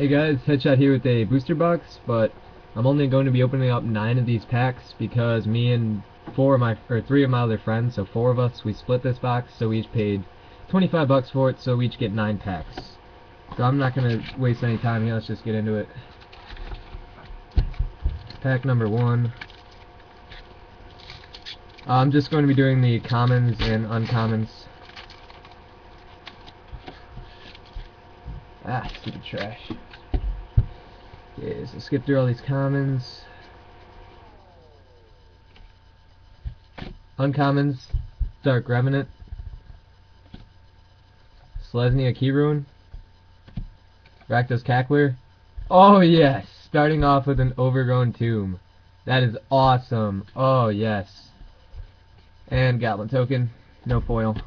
Hey guys, Headshot here with a booster box, but I'm only going to be opening up 9 of these packs because me and 3 of my other friends, so 4 of us, we split this box, so we each paid 25 bucks for it, so we each get 9 packs. So I'm not going to waste any time here, let's just get into it. Pack number 1. I'm just going to be doing the commons and uncommons. Stupid trash. Okay, so skip through all these commons. Uncommons, Dark Revenant, Selesnya Keyruin, Rakdos Cackler. Oh yes, starting off with an Overgrown Tomb. That is awesome. Oh yes. And Goblin Token, no foil.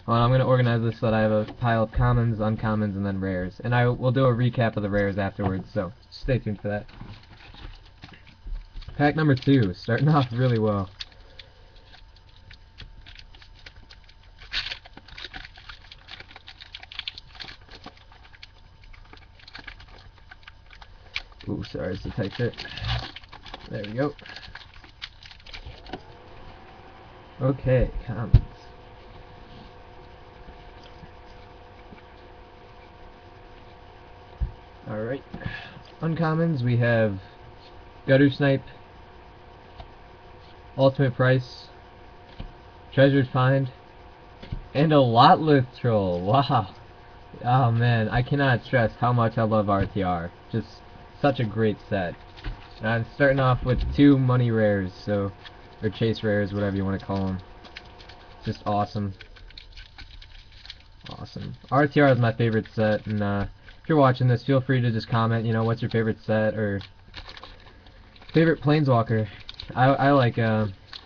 Well, I'm going to organize this so that I have a pile of commons, uncommons, and then rares. And I will do a recap of the rares afterwards, so stay tuned for that. Pack number 2, starting off really well. Ooh, sorry, it's a tight fit. There we go. Okay, commons. Alright. Uncommons, we have Gutter Snipe, Ultimate Price, Treasured Find, and a Lotleth Troll. Wow. Oh man, I cannot stress how much I love RTR. Just such a great set. And I'm starting off with 2 money rares, so, or chase rares, whatever you want to call them. Just awesome. Awesome. RTR is my favorite set, and if you're watching this, feel free to just comment, you know, what's your favorite set, or favorite Planeswalker. I like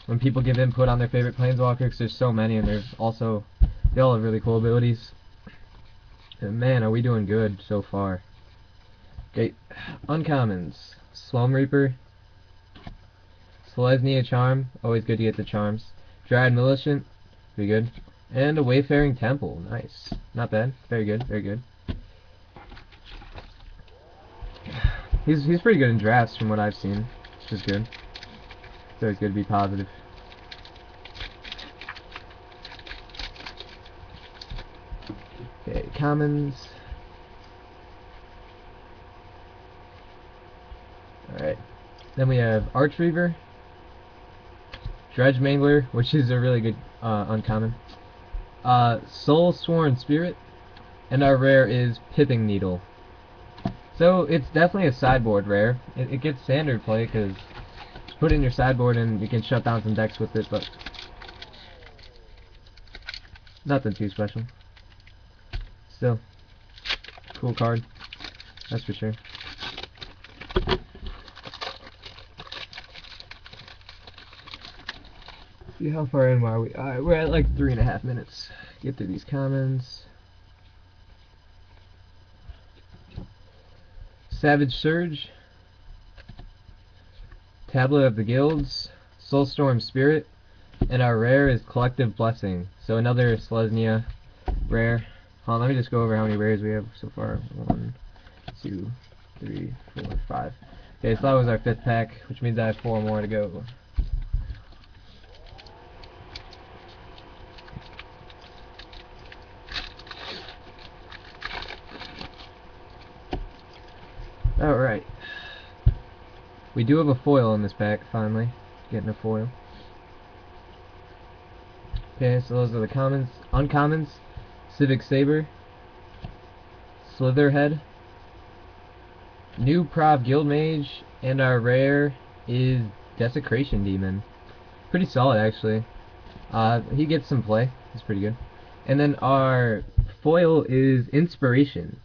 when people give input on their favorite Planeswalker, because there's so many, and they all have really cool abilities. And man, are we doing good so far. Okay, uncommons. Slum Reaper, Selesnya Charm, always good to get the charms. Dryad Militant, pretty good. And a Wayfaring Temple, nice. Not bad, very good, very good. He's pretty good in drafts from what I've seen, which is good. It's always good to be positive. Okay, commons. Alright. Then we have Archreaver, Dredge Mangler, which is a really good uncommon. Soul Sworn Spirit, and our rare is Pithing Needle. So it's definitely a sideboard rare. It gets standard play because put it in your sideboard and you can shut down some decks with it, but nothing too special. Still, cool card, that's for sure. See how far in are we? Alright, we're at like 3.5 minutes. Get through these commons. Savage Surge, Tablet of the Guilds, Soulstorm Spirit, and our rare is Collective Blessing. So another Selesnya rare. Let me just go over how many rares we have so far. 1, 2, 3, 4, 5. Okay, so that was our 5th pack, which means I have 4 more to go. Alright. We do have a foil in this pack, finally. Getting a foil. Okay, so those are the commons. Uncommons, Civic Saber, Slitherhead, New Prov Guildmage, and our rare is Desecration Demon. Pretty solid, actually. He gets some play. He's pretty good. And then our foil is Inspiration.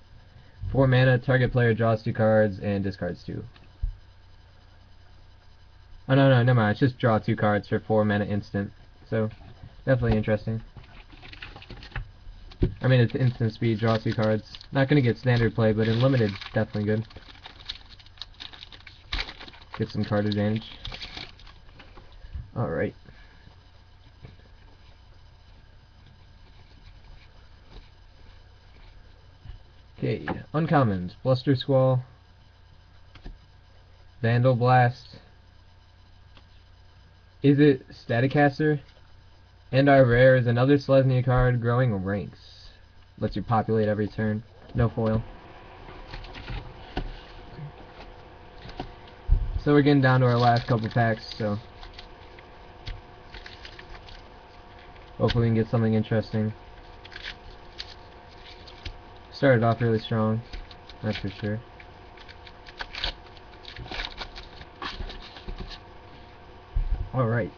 4 mana, target player draws 2 cards and discards 2. Oh no, never mind. It's just draw 2 cards for 4 mana instant. So, definitely interesting. I mean, it's instant speed, draw 2 cards. Not gonna get standard play, but in limited, definitely good. Get some card advantage. Alright. Okay, Uncommons, Bluster Squall, Vandal Blast, Is It Staticaster, and our rare is another Selesnya card, Growing Ranks. Lets you populate every turn. No foil. So we're getting down to our last couple packs, so hopefully we can get something interesting. Started off really strong, that's for sure. Alright.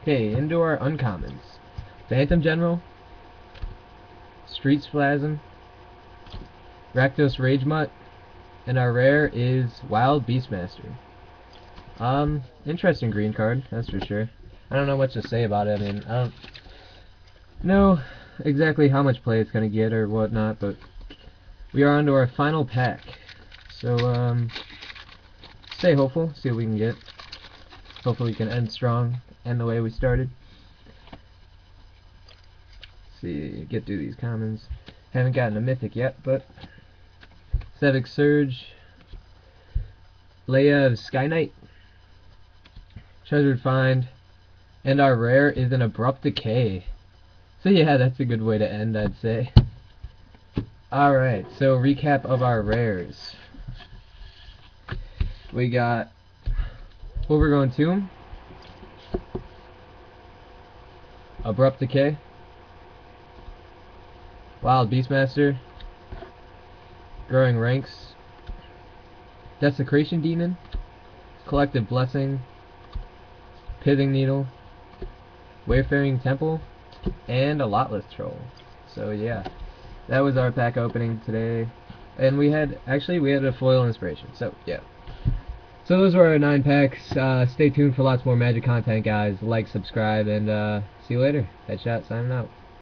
Okay, into our uncommons. Phantom General, Street Splasm, Rakdos Rage Mutt, and our rare is Wild Beastmaster. Interesting green card, that's for sure. I don't know what to say about it. I mean, I don't know exactly how much play it's gonna get or whatnot, but we are on to our final pack. So, stay hopeful, see what we can get. Hopefully we can end strong, end the way we started. Let's see, get through these commons. Haven't gotten a mythic yet, but Civic Surge, Leia of Sky Knight, Treasured Find, and our rare is an Abrupt Decay. So yeah, that's a good way to end, I'd say. Alright, so recap of our rares. We got Overgrown Tomb, Abrupt Decay, Wild Beastmaster, Growing Ranks, Desecration Demon, Collective Blessing, Pithing Needle, Wayfaring Temple, and a Lotless Troll. So yeah, that was our pack opening today. And we had a foil inspiration, so yeah. So those were our 9 packs. Stay tuned for lots more Magic content, guys. Like, subscribe, and see you later. Headshot signing out.